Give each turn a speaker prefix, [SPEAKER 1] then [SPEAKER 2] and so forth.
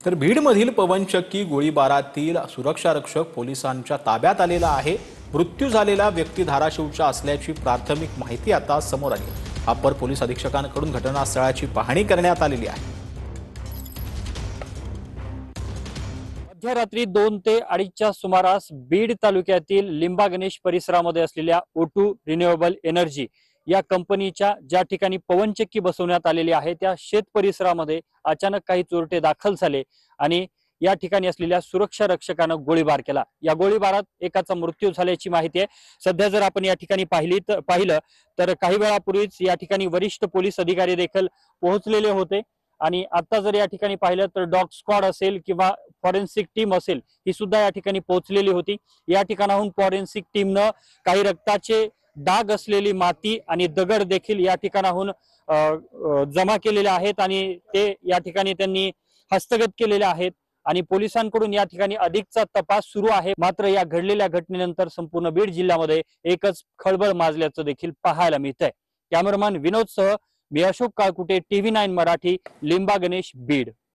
[SPEAKER 1] तर बीडमधील पवनचक्की गोळीबारातील सुरक्षारक्षक पोलिसांच्या ताब्यात आलेला आहे। मृत्यू झालेला व्यक्ती धाराशिवचा असल्याची प्राथमिक माहिती आता समोर आली आहे। अप्पर पोलीस अधीक्षकांकडून घटनास्थळाची पाहणी करण्यात आलेली आहे।
[SPEAKER 2] मध्यरात्री 2 ते 2:30च्या सुमारास बीड तालुक्यातील लिंबा गणेश परिसरामध्ये असलेल्या O2 रिन्युएबल एनर्जी या कंपनीच्या ज्या ठिकाणी पवनचक्की बसवण्यात आलेली आहे त्या शेत परिसरामध्ये अचानक काही चोरटे दाखल झाले आणि या ठिकाणी असलेल्या सुरक्षा रक्षकानं गोळीबार केला। या गोळीबारात एकाचा मृत्यू झाल्याची माहिती आहे। सध्या जर आपण या ठिकाणी पाहिलं तर काही वेळापूर्वीच या ठिकाणी वरिष्ठ पोलीस अधिकारी देखील पोहोचलेले होते आणि आता जर या ठिकाणी पाहिलं तर डॉग स्क्वॉड असेल किंवा फॉरेन्सिक टीम असेल ही सुद्धा या ठिकाणी पोहोचलेली होती। या ठिकाणाहून फॉरेन्सिक टीमनं काही रक्ताचे डाग असलेली माती आणि दगड देखील या ठिकाणाहून जमा केलेले आहेत आणि ते या ठिकाणी त्यांनी हस्तगत केलेले आहेत आणि पोलिसांकडून या ठिकाणी अधिकचा तपास सुरू आहे। मात्र या घडलेल्या घटनेनंतर संपूर्ण बीड जिल्ह्यामध्ये एकच खळबळ माजल्याचं देखील पाहायला मिळतंय। कॅमेरामॅन विनोद सह मी अशोक काळकुटे, TV9 मराठी, लिंबा गणेश, बीड।